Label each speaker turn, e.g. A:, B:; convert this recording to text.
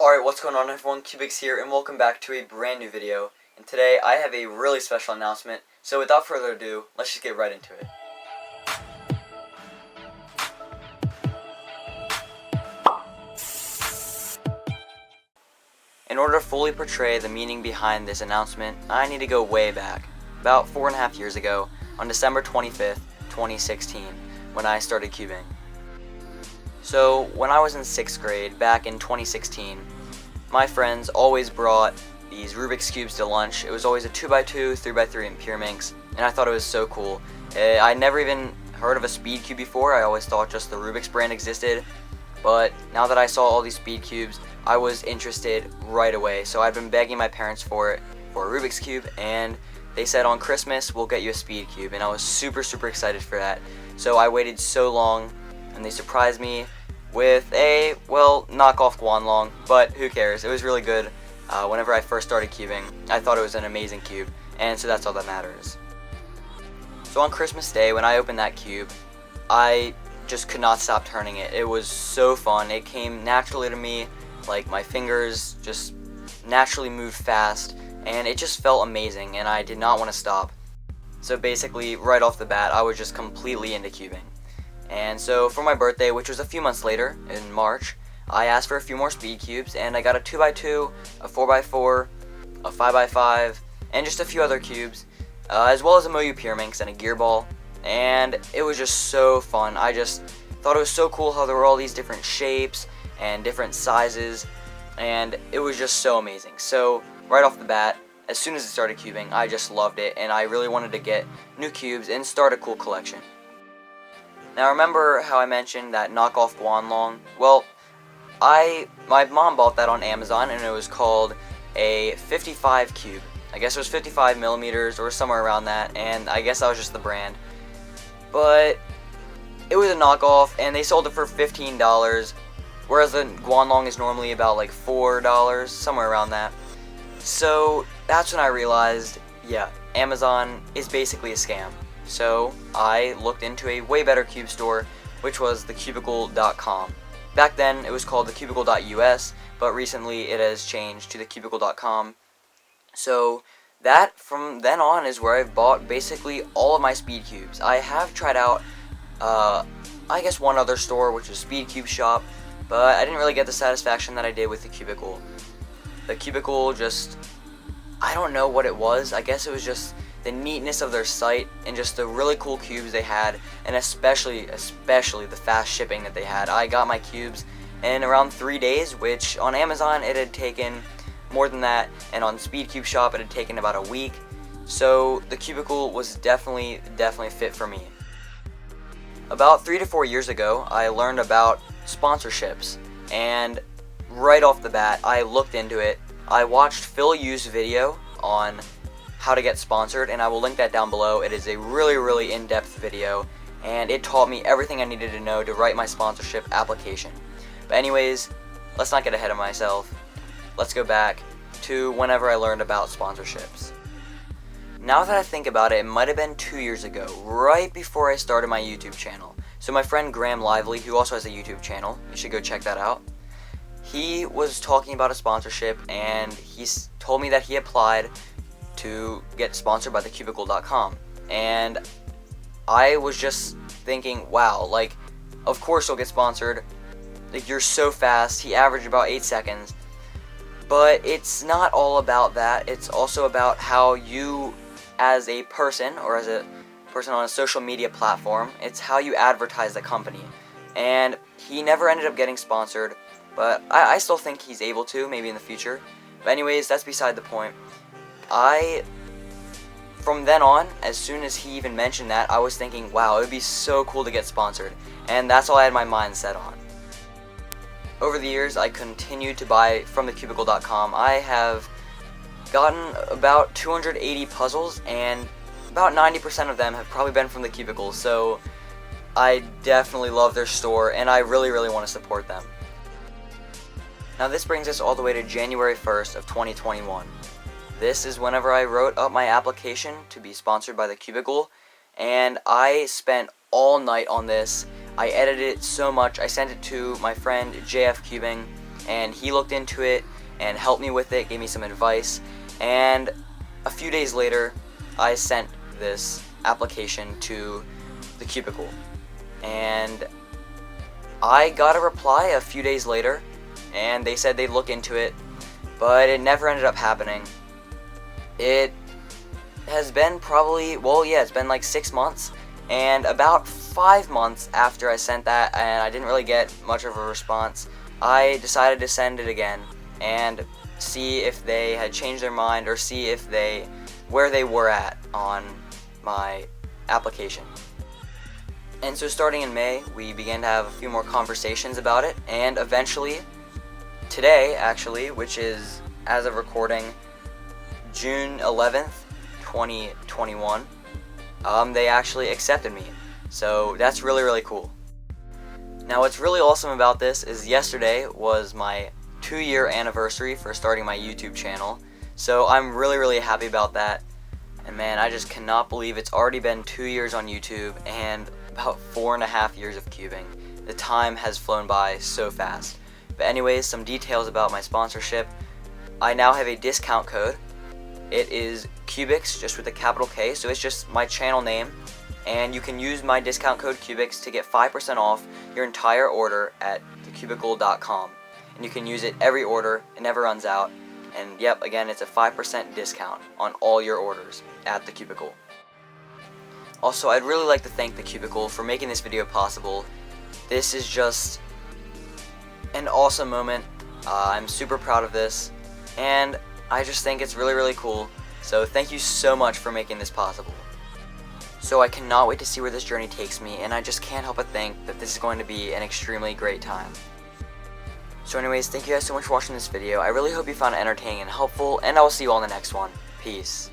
A: Alright, what's going on everyone? Kewbix here, and welcome back to a brand new video. And today I have a really special announcement, so without further ado, let's just get right into it. In order to fully portray the meaning behind this announcement, I need to go way back, about 4.5 years ago, on December 25th, 2016, when I started cubing. So, when I was in 6th grade, back in 2016, my friends always brought these Rubik's Cubes to lunch. It was always a 2x2, 3x3, and Pyraminx, and I thought it was so cool. I never even heard of a speed cube before. I always thought just the Rubik's brand existed, but now that I saw all these speed cubes, I was interested right away. So I'd been begging my parents for a Rubik's Cube, and they said on Christmas, we'll get you a speed cube, and I was super excited for that. So I waited so long, and they surprised me with a, well, knockoff Guanlong, but who cares? It was really good. Whenever I first started cubing, I thought it was an amazing cube, and so that's all that matters. So on Christmas Day, when I opened that cube, I just could not stop turning it. It was so fun. It came naturally to me, like my fingers just naturally moved fast, and it just felt amazing, and I did not want to stop. So basically, right off the bat, I was just completely into cubing. And so for my birthday, which was a few months later, in March, I asked for a few more speed cubes, and I got a 2x2, a 4x4, a 5x5, and just a few other cubes, as well as a Moyu Pyraminx and a gear ball, and it was just so fun. I just thought it was so cool how there were all these different shapes and different sizes, and it was just so amazing. So right off the bat, as soon as I started cubing, I just loved it, and I really wanted to get new cubes and start a cool collection. Now remember how I mentioned that knockoff Guanlong? Well, my mom bought that on Amazon, and it was called a 55 cube. I guess it was 55 millimeters or somewhere around that, and I guess that was just the brand. But it was a knockoff, and they sold it for $15, whereas the Guanlong is normally about like $4, somewhere around that. So that's when I realized, yeah, Amazon is basically a scam. So I looked into a way better cube store, which was teamcubicle.com. Back then it was called teamcubicle.us, but recently it has changed to teamcubicle.com. So that from then on is where I've bought basically all of my speed cubes. I have tried out I guess one other store, which is Speed Cube Shop, but I didn't really get the satisfaction that I did with the Cubicle. The Cubicle just, I don't know what it was. I guess it was just the neatness of their site and just the really cool cubes they had, and especially the fast shipping that they had. I got my cubes in around 3 days, which on Amazon it had taken more than that, and on Speed Cube Shop it had taken about a week. So the Cubicle was definitely fit for me. About 3 to 4 years ago, I learned about sponsorships, and right off the bat I looked into it. I watched Phil Yu's video on how to get sponsored, and I will link that down below. It is a really in-depth video, and it taught me everything I needed to know to write my sponsorship application. But anyways, let's not get ahead of myself. Let's go back to whenever I learned about sponsorships. Now that I think about it, it might have been 2 years ago, right before I started my YouTube channel. So my friend Graham Lively, who also has a YouTube channel, you should go check that out. He was talking about a sponsorship, and he told me that he applied to get sponsored by teamcubicle.com, and I was just thinking, wow, like, of course you'll get sponsored, like, you're so fast. He averaged about 8 seconds, but it's not all about that. It's also about how you, as a person, or as a person on a social media platform, it's how you advertise the company. And he never ended up getting sponsored, but I still think he's able to, maybe in the future. But anyways, that's beside the point. From then on, as soon as he even mentioned that, I was thinking, wow, it would be so cool to get sponsored, and that's all I had my mind set on. Over the years, I continued to buy from teamcubicle.com. I have gotten about 280 puzzles, and about 90% of them have probably been from the Cubicle, so I definitely love their store, and I really want to support them. Now this brings us all the way to January 1st of 2021. This is whenever I wrote up my application to be sponsored by the Cubicle, and I spent all night on this. I edited it so much. I sent it to my friend JF Cubing, and he looked into it and helped me with it, gave me some advice, and a few days later I sent this application to the Cubicle, and I got a reply a few days later, and they said they'd look into it, but it never ended up happening. It has been it's been like 6 months, and about 5 months after I sent that and I didn't really get much of a response, I decided to send it again and see if they had changed their mind, or see if where they were at on my application. And so starting in May, we began to have a few more conversations about it, and eventually, today actually, which is, as of recording, June 11th, 2021, they actually accepted me. So that's really, really cool. Now what's really awesome about this is yesterday was my 2-year anniversary for starting my YouTube channel. So I'm really, really happy about that. And man, I just cannot believe it's already been 2 years on YouTube and about 4.5 years of cubing. The time has flown by so fast. But anyways, some details about my sponsorship. I now have a discount code. It is Kewbix, just with a capital K, so it's just my channel name. And you can use my discount code Kewbix to get 5% off your entire order at teamcubicle.com. And you can use it every order, it never runs out. And yep, again, it's a 5% discount on all your orders at the Cubicle. Also, I'd really like to thank the Cubicle for making this video possible. This is just an awesome moment. I'm super proud of this, and I just think it's really, really cool. So thank you so much for making this possible. So I cannot wait to see where this journey takes me, and I just can't help but think that this is going to be an extremely great time. So anyways, thank you guys so much for watching this video. I really hope you found it entertaining and helpful, and I will see you all in the next one. Peace.